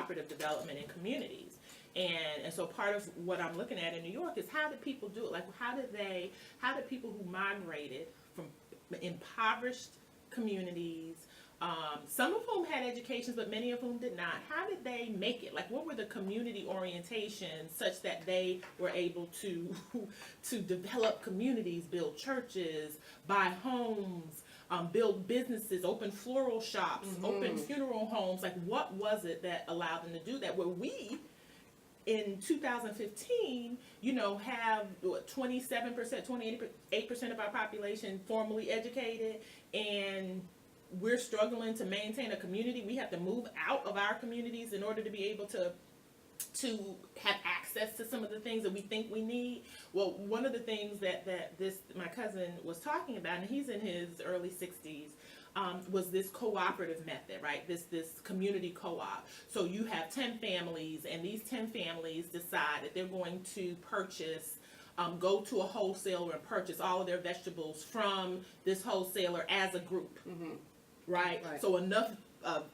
cooperative development in communities. And so part of what I'm looking at in New York is how did people do it? Like how did people who migrated from impoverished communities, some of whom had educations, but many of whom did not. How did they make it? Like, what were the community orientations such that they were able to develop communities, build churches, buy homes, build businesses, open floral shops, open funeral homes? Like, what was it that allowed them to do that? Where we, in 2015, have 27%, 28% of our population formally educated, and we're struggling to maintain a community. We have to move out of our communities in order to be able to have access to some of the things that we think we need. Well, one of the things that my cousin was talking about, and he's in his early 60s, was this cooperative method, right? This community co-op. So you have 10 families, and these 10 families decide that they're going to purchase, go to a wholesaler and purchase all of their vegetables from this wholesaler as a group, right? So enough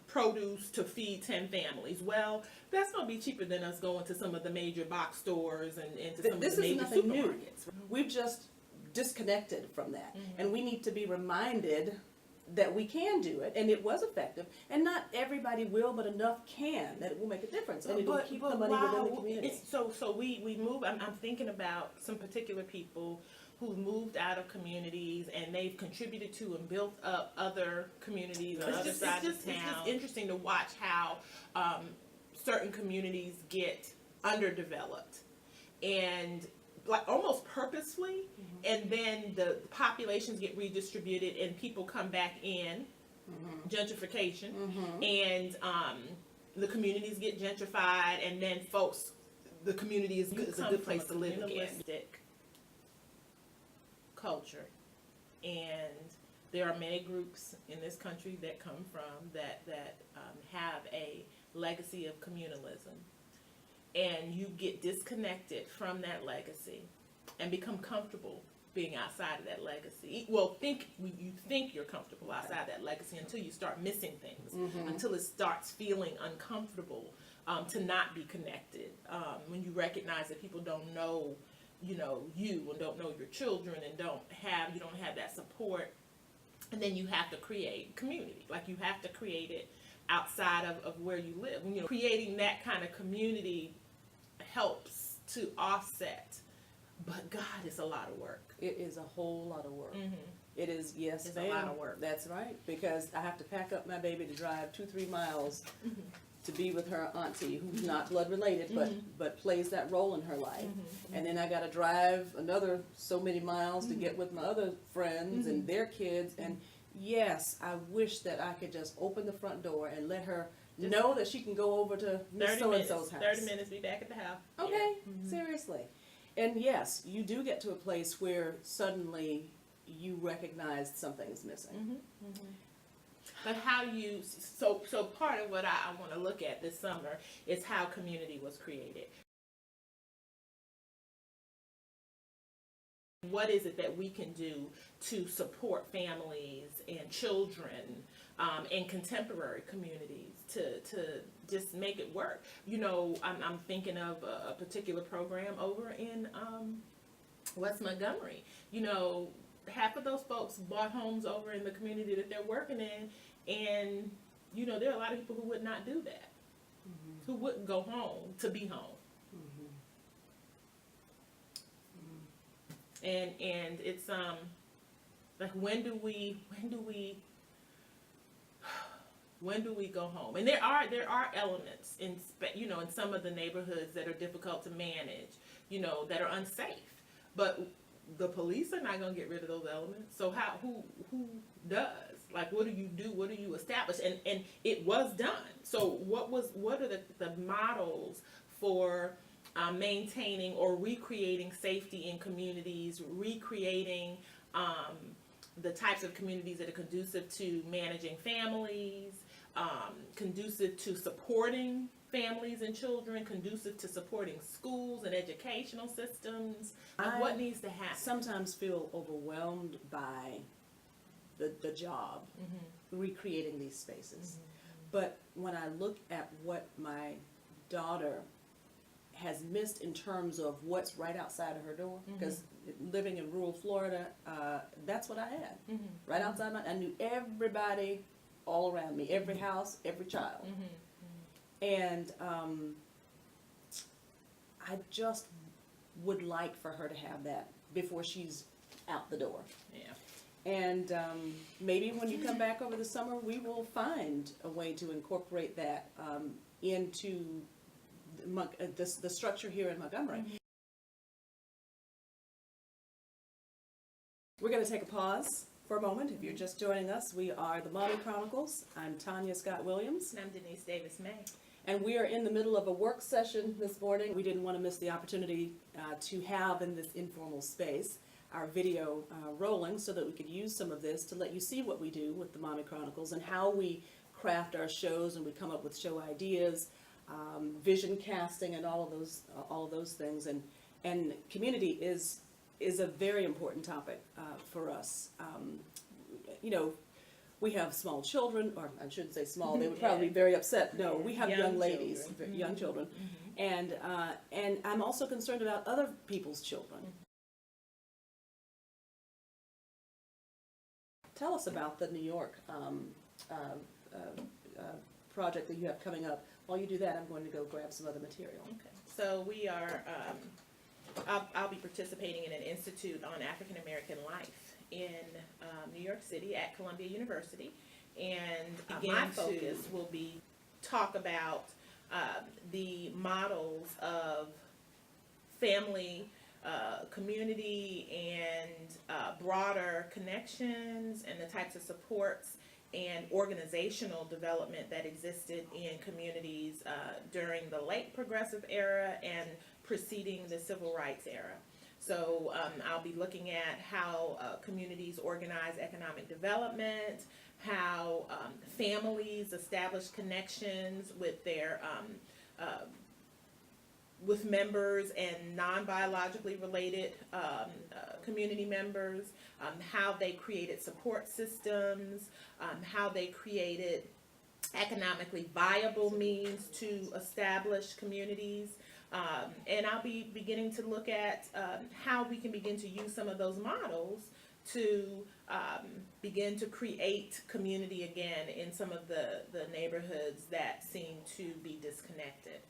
produce to feed 10 families. Well, that's going to be cheaper than us going to some of the major box stores and to some of the major supermarkets. We've just disconnected from that, and we need to be reminded that we can do it, and it was effective, and not everybody will, but enough can, that it will make a difference, and it will keep the money within the community. So we move, I'm thinking about some particular people who moved out of communities, and they've contributed to and built up other communities on other sides of town. It's just interesting to watch how certain communities get underdeveloped, and like almost purposefully, and then the populations get redistributed and people come back in, gentrification, and the communities get gentrified, and then the community is a good place to live again. Culture, and there are many groups in this country that come from that have a legacy of communalism, and you get disconnected from that legacy and become comfortable being outside of that legacy. Well, you think you're comfortable outside that legacy until you start missing things, until it starts feeling uncomfortable to not be connected. When you recognize that people don't know you and don't know your children and you don't have that support, and then you have to create community. Like you have to create it outside of where you live. Creating that kind of community helps to offset, but God, it's a lot of work. It is a whole lot of work. It is, yes, it's a lot of work. That's right, because I have to pack up my baby to drive 2-3 miles to be with her auntie, who's not blood related, but plays that role in her life. And then I got to drive another so many miles to get with my other friends and their kids. And yes, I wish that I could just open the front door and let her know that she can go over to Miss So-and-so's house. 30 minutes, be back at the house. Okay, seriously. And yes, you do get to a place where suddenly you recognize something's missing. But so part of what I want to look at this summer is how community was created. What is it that we can do to support families and children and contemporary communities to just make it work? I'm thinking of a particular program over in West Montgomery. Half of those folks bought homes over in the community that they're working in, and there are a lot of people who would not do that, who wouldn't go home to be home. And it's like when do we go home? And there are elements in some of the neighborhoods that are difficult to manage, that are unsafe, but the police are not going to get rid of those elements. So who does? Like, what do you do? What do you establish? And it was done. So what are the models for maintaining or recreating safety in communities, recreating the types of communities that are conducive to managing families, conducive to supporting families and children, conducive to supporting schools and educational systems? What needs to happen? Sometimes feel overwhelmed by the job, recreating these spaces. But when I look at what my daughter has missed in terms of what's right outside of her door, because living in rural Florida, that's what I had. Right outside I knew everybody all around me, every house, every child. And I just would like for her to have that before she's out the door. Yeah. And maybe when you come back over the summer, we will find a way to incorporate that into the structure here in Montgomery. We're going to take a pause for a moment. If you're just joining us, we are the Mommy Chronicles. I'm Tanya Scott Williams. And I'm Denise Davis May. And we are in the middle of a work session this morning. We didn't want to miss the opportunity to have in this informal space our video rolling so that we could use some of this to let you see what we do with the Mommy Chronicles and how we craft our shows and we come up with show ideas, vision casting, and all of those things. And community is a very important topic for us. You know, we have small children, or I shouldn't say small, they would probably be very upset. No, we have young ladies, children. Young children. And I'm also concerned about other people's children. Tell us about the New York project that you have coming up. While you do that, I'm going to go grab some other material. Okay. So we are, I'll be participating in an institute on African American life in New York City at Columbia University, and my focus will be talk about the models of family, community, and broader connections, and the types of supports and organizational development that existed in communities during the late progressive era and preceding the civil rights era. So I'll be looking at how communities organize economic development, how families establish connections with their with members and non-biologically related community members, how they created support systems, how they created economically viable means to establish communities. And I'll be beginning to look at how we can begin to use some of those models to begin to create community again in some of the neighborhoods that seem to be disconnected.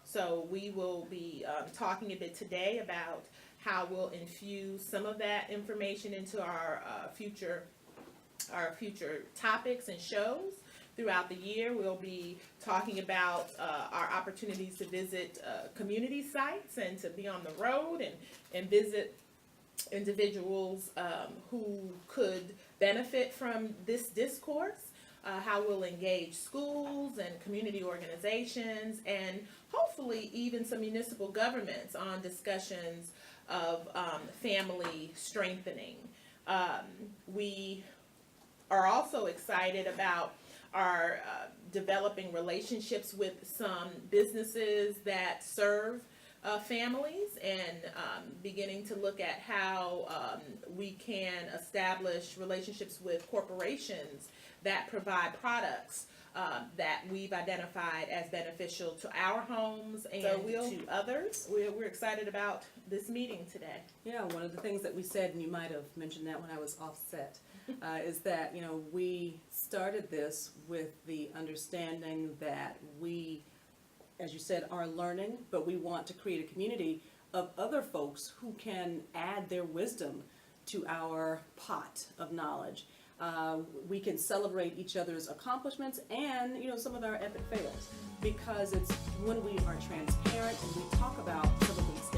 So we will be talking a bit today about how we'll infuse some of that information into our future topics and shows throughout the year. We'll be talking about our opportunities to visit community sites and to be on the road and visit individuals who could benefit from this discourse. How we'll engage schools and community organizations and hopefully even some municipal governments on discussions of family strengthening. We are also excited about our developing relationships with some businesses that serve families and beginning to look at how we can establish relationships with corporations that provide products that we've identified as beneficial to our homes and to others. We're excited about this meeting today. Yeah, one of the things that we said, and you might have mentioned that when I was offset, is that, you know, we started this with the understanding that we, as you said, are learning, but we want to create a community of other folks who can add their wisdom to our pot of knowledge. We can celebrate each other's accomplishments and, you know, some of our epic fails, because it's when we are transparent and we talk about some of these